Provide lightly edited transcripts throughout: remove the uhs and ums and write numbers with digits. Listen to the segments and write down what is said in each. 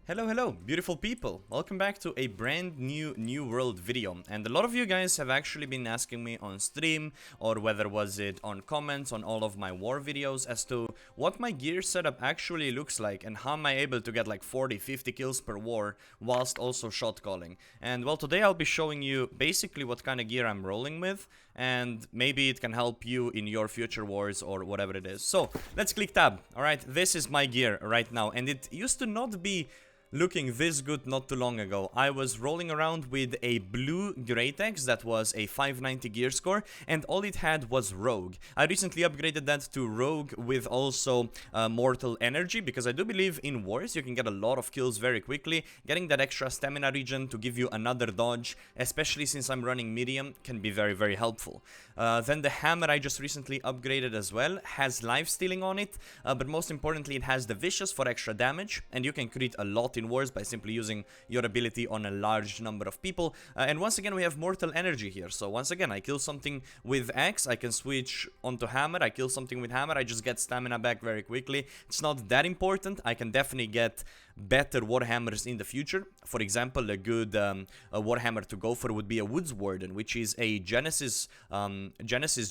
Hello, beautiful people. Welcome back to a brand new world video. And a lot of you guys have actually been asking me on stream, or whether was it on comments on all of my war videos, as to what my gear setup actually looks like and how am I able to get like 40-50 kills per war whilst also shot calling. And well, today I'll be showing you basically what kind of gear I'm rolling with, and maybe it can help you in your future wars or whatever it is. So let's click tab. Alright, this is my gear right now, and it used to not be looking this good not too long ago. I was rolling around with a blue Greatex that was a 590 gear score, and all it had was Rogue. I recently upgraded that to Rogue with also Mortal Energy, because I do believe in wars you can get a lot of kills very quickly. Getting that extra stamina regen to give you another dodge, especially since I'm running medium, can be very helpful. Then the hammer I just recently upgraded as well has life stealing on it, but most importantly it has the vicious for extra damage, and you can crit a lot in wars by simply using your ability on a large number of people. And once again we have Mortal Energy here, so once again I kill something with Axe, I can switch onto Hammer, I kill something with Hammer, I just get stamina back very quickly. It's not that important. I can definitely get better Warhammers in the future. For example, a good a Warhammer to go for would be a Woods Warden, which is a Genesis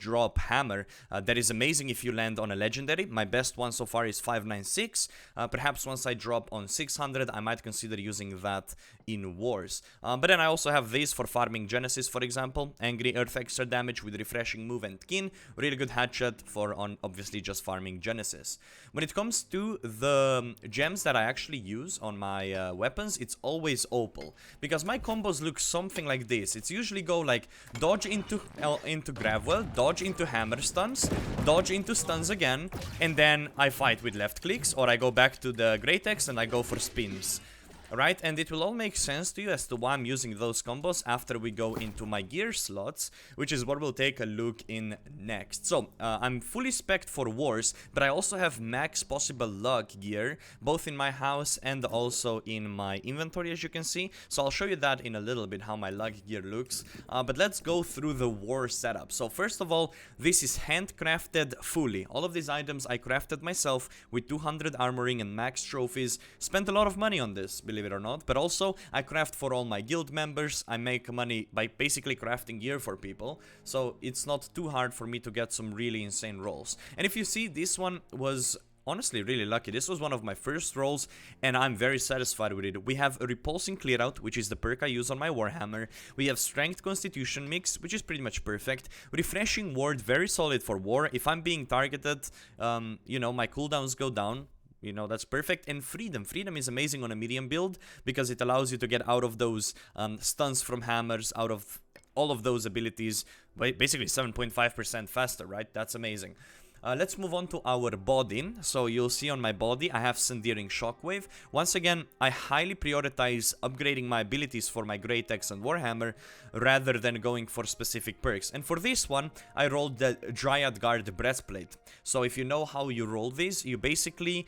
drop hammer that is amazing if you land on a legendary. My best one so far is 596. Perhaps once I drop on 600 I might consider using that in wars. But then I also have these for farming Genesis, for example. Angry Earth extra damage with refreshing move and kin. Really good headshot for on obviously just farming Genesis. When it comes to the gems that I actually use on my weapons, it's always Opal, because my combos look something like this. It's usually go like dodge into Gravwell, dodge into hammer stuns, dodge into stuns again, and then I fight with left clicks, or I go back to the Greatex and I go for spins. Alright, and it will all make sense to you as to why I'm using those combos after we go into my gear slots, which is what we'll take a look in next. So, I'm fully spec'd for wars, but I also have max possible luck gear, both in my house and also in my inventory, as you can see. So I'll show you that in a little bit, how my luck gear looks. But let's go through the war setup. So first of all, this is handcrafted fully. All of these items I crafted myself with 200 armoring and max trophies. Spent a lot of money on this, believe it or not, but also I craft for all my guild members. I make money by basically crafting gear for people, so it's not too hard for me to get some really insane rolls. And if you see, this one was honestly really lucky. This was one of my first rolls, and I'm very satisfied with it. We have a repulsing clear out, which is the perk I use on my Warhammer. We have strength constitution mix, which is pretty much perfect. Refreshing ward, very solid for war. If I'm being targeted, you know, my cooldowns go down. You know, that's perfect. And freedom is amazing on a medium build, because it allows you to get out of those stuns from hammers, out of all of those abilities, basically 7.5% faster, right? That's amazing. Let's move on to our body. So you'll see on my body I have Sendering Shockwave. Once again, I highly prioritize upgrading my abilities for my Greatex and Warhammer rather than going for specific perks. And for this one, I rolled the Dryad Guard Breastplate. So if you know how you roll this, you basically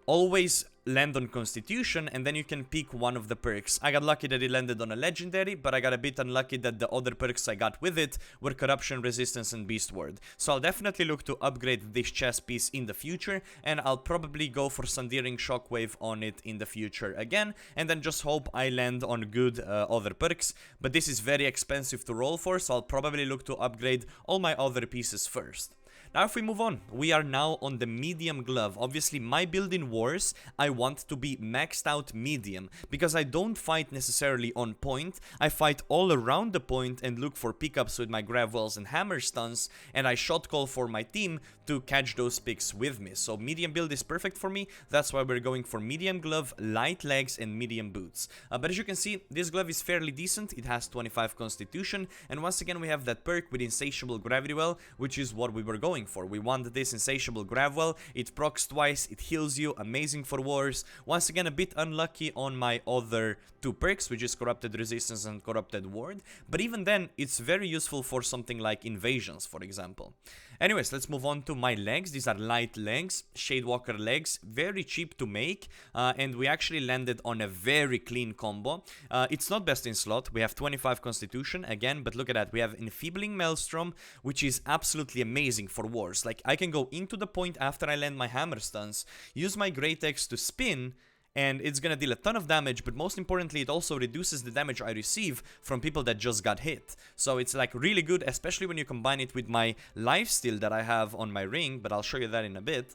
always land on Constitution, and then you can pick one of the perks. I got lucky that it landed on a legendary, but I got a bit unlucky that the other perks I got with it were Corruption, Resistance, and Beast Ward. So I'll definitely look to upgrade this chest piece in the future, and I'll probably go for Sendering Shockwave on it in the future again, and then just hope I land on good other perks. But this is very expensive to roll for, so I'll probably look to upgrade all my other pieces first. Now if we move on, we are now on the medium glove. Obviously my build in wars, I want to be maxed out medium, because I don't fight necessarily on point. I fight all around the point and look for pickups with my Gravwells and hammer stuns, and I shot call for my team to catch those picks with me. So medium build is perfect for me. That's why we're going for medium glove, light legs, and medium boots. But as you can see, this glove is fairly decent. It has 25 constitution, and once again we have that perk with Insatiable Gravity Well, which is what we were going for. We want this Insatiable Gravwell. It procs twice, it heals you, amazing for wars. Once again, a bit unlucky on my other two perks, which is Corrupted Resistance and Corrupted Ward, but even then it's very useful for something like invasions, for example. Anyways, let's move on to my legs. These are light legs, Shadewalker legs, very cheap to make, and we actually landed on a very clean combo. It's not best in slot. We have 25 constitution again, but look at that. We have Enfeebling Maelstrom, which is absolutely amazing for wars. Like, I can go into the point after I land my hammer stuns, use my Greatex to spin, and it's gonna deal a ton of damage, but most importantly, it also reduces the damage I receive from people that just got hit. So it's like really good, especially when you combine it with my lifesteal that I have on my ring, but I'll show you that in a bit.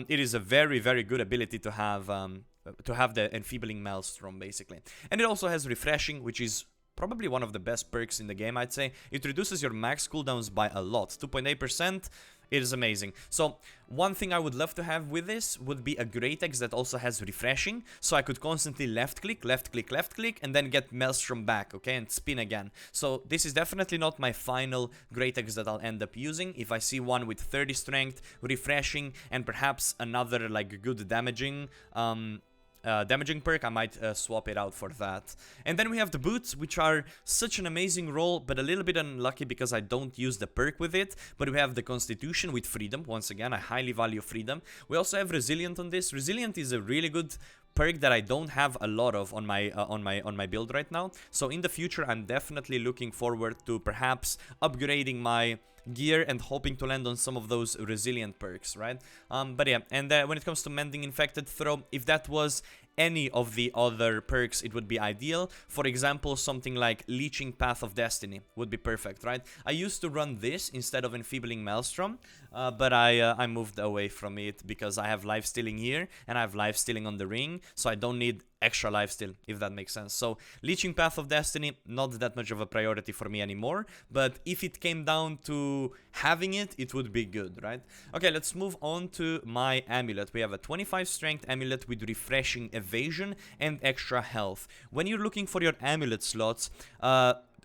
It is a very, very good ability to have the Enfeebling Maelstrom, basically. And it also has Refreshing, which is probably one of the best perks in the game, I'd say. It reduces your max cooldowns by a lot, 2.8%. It is amazing. So one thing I would love to have with this would be a Great Axe that also has Refreshing, so I could constantly left click, and then get Maelstrom back, okay, and spin again. So this is definitely not my final Great Axe that I'll end up using. If I see one with 30 strength, Refreshing, and perhaps another like good damaging perk, I might swap it out for that. And then we have the boots, which are such an amazing roll, but a little bit unlucky because I don't use the perk with it. But we have the Constitution with Freedom. Once again, I highly value Freedom. We also have Resilient on this. Resilient is a really good perk that I don't have a lot of on my build right now. So in the future, I'm definitely looking forward to perhaps upgrading my gear and hoping to land on some of those resilient perks, right? But yeah, and when it comes to Mending Infected Throw, if that was any of the other perks, it would be ideal. For example, something like Leeching Path of Destiny would be perfect, right? I used to run this instead of Enfeebling Maelstrom, but I moved away from it because I have lifestealing here and I have lifestealing on the ring, so I don't need extra lifesteal, if that makes sense. So Leeching Path of Destiny, not that much of a priority for me anymore, but if it came down to having it, it would be good, right? Okay, let's move on to my amulet. We have a 25 strength amulet with Refreshing Evasion and extra health. When you're looking for your amulet slots,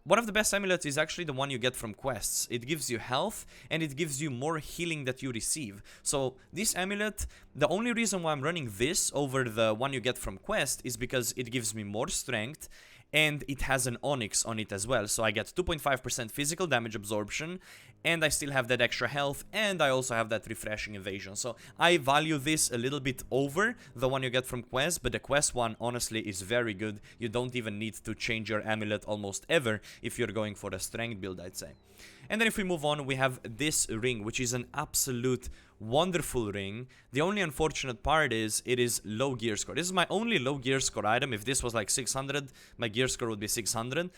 one of the best amulets is actually the one you get from quests. It gives you health, and it gives you more healing that you receive. So this amulet, the only reason why I'm running this over the one you get from quest is because it gives me more strength, and it has an Onyx on it as well. So I get 2.5% physical damage absorption, and I still have that extra health, and I also have that Refreshing Evasion. So I value this a little bit over the one you get from quest, but the quest one honestly is very good. You don't even need to change your amulet almost ever if you're going for a strength build, I'd say. And then if we move on, we have this ring, which is an absolute wonderful ring. The only unfortunate part is it is low gear score. This is my only low gear score item. If this was like 600, my gear score would be 600.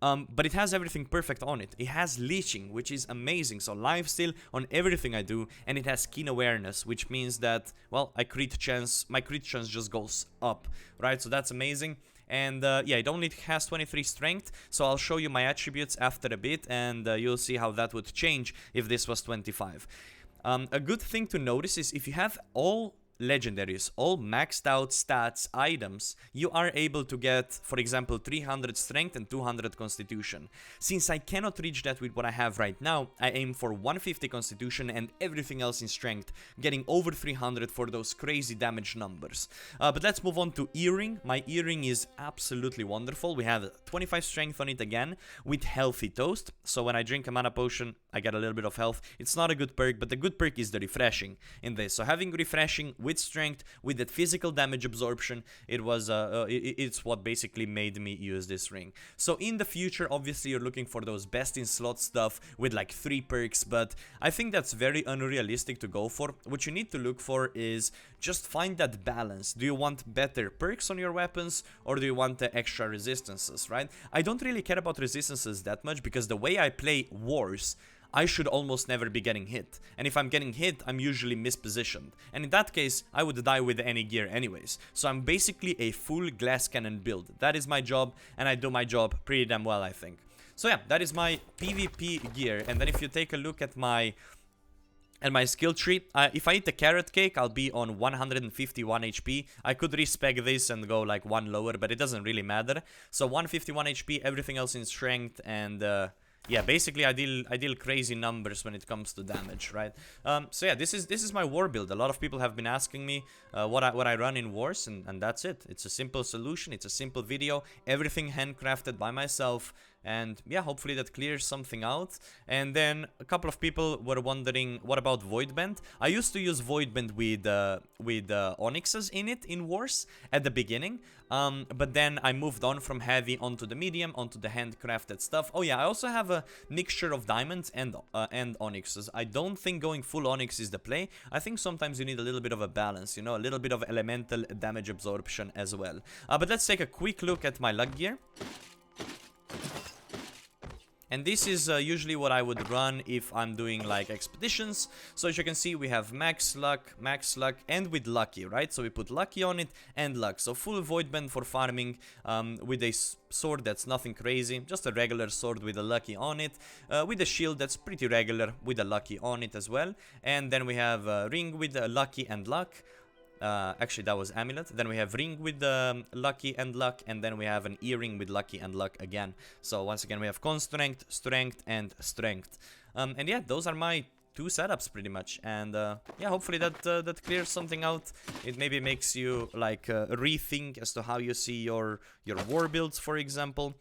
But it has everything perfect on it. It has Leeching, which is amazing. So lifesteal on everything I do, and it has Keen Awareness, which means that, well, my crit chance just goes up, right? So that's amazing. And yeah, it only has 23 strength, so I'll show you my attributes after a bit, and you'll see how that would change if this was 25. A good thing to notice is if you have all legendaries, all maxed out stats items, you are able to get, for example, 300 strength and 200 constitution. Since I cannot reach that with what I have right now, I aim for 150 constitution and everything else in strength, getting over 300 for those crazy damage numbers. But let's move on to earring. My earring is absolutely wonderful. We have 25 strength on it again with healthy toast, so when I drink a mana potion I get a little bit of health. It's not a good perk, but the good perk is the refreshing in this. So having refreshing with strength, with that physical damage absorption, it's what basically made me use this ring. So in the future, obviously you're looking for those best in slot stuff with like 3 perks, but I think that's very unrealistic to go for. What you need to look for is just find that balance. Do you want better perks on your weapons, or do you want the extra resistances, right? I don't really care about resistances that much because the way I play wars, I should almost never be getting hit. And if I'm getting hit, I'm usually mispositioned. And in that case, I would die with any gear anyways. So I'm basically a full glass cannon build. That is my job, and I do my job pretty damn well, I think. So yeah, that is my PvP gear. And then if you take a look at my skill tree, if I eat the carrot cake, I'll be on 151 HP. I could respec this and go like 1 lower, but it doesn't really matter. So 151 HP, everything else in strength, and yeah, basically I deal crazy numbers when it comes to damage, right? So yeah, this is my war build. A lot of people have been asking me what I run in wars, and that's it. It's a simple solution. It's a simple video. Everything handcrafted by myself. And yeah, hopefully that clears something out. And then a couple of people were wondering, what about Voidbend? I used to use Voidbend with Onyxes in it in Wars at the beginning. But then I moved on from heavy onto the medium, onto the handcrafted stuff. Oh yeah, I also have a mixture of diamonds and onyxes. I don't think going full onyx is the play. I think sometimes you need a little bit of a balance, you know, a little bit of elemental damage absorption as well. But let's take a quick look at my luck gear. And this is usually what I would run if I'm doing like expeditions. So as you can see, we have max luck, and with lucky, right? So we put lucky on it and luck. So full Voidbend for farming with a sword that's nothing crazy, just a regular sword with a lucky on it, with a shield that's pretty regular with a lucky on it as well. And then we have a ring with a lucky and luck. Actually, that was amulet. Then we have ring with lucky and luck, and then we have an earring with lucky and luck again. So once again, we have con strength, strength, and strength. And yeah, those are my 2 setups pretty much. And yeah, hopefully that clears something out. It maybe makes you like rethink as to how you see your war builds, for example.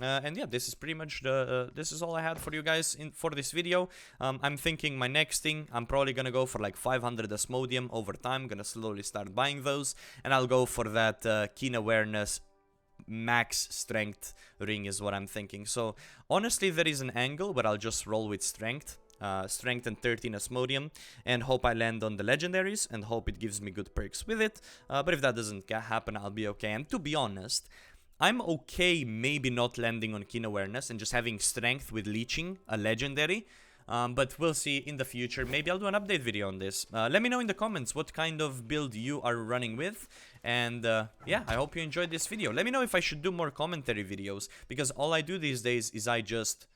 And yeah, this is pretty much this is all I had for you guys for this video. I'm thinking my next thing, I'm probably gonna go for like 500 Asmodium over time. Gonna slowly start buying those, and I'll go for that keen awareness max strength ring is what I'm thinking. So honestly, there is an angle where I'll just roll with strength. Strength and 13 Asmodium, and hope I land on the legendaries, and hope it gives me good perks with it. But if that doesn't happen, I'll be okay. And to be honest, I'm okay maybe not landing on Keen Awareness and just having strength with leeching a legendary. But we'll see in the future. Maybe I'll do an update video on this. Let me know in the comments what kind of build you are running with. And yeah, I hope you enjoyed this video. Let me know if I should do more commentary videos, because all I do these days is I just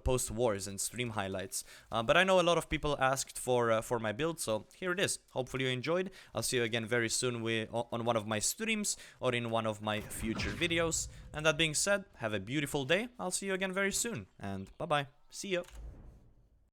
post wars and stream highlights. But I know a lot of people asked for my build, so here it is. Hopefully you enjoyed. I'll see you again very soon on one of my streams or in one of my future videos. And that being said, have a beautiful day. I'll see you again very soon. And bye-bye. See you.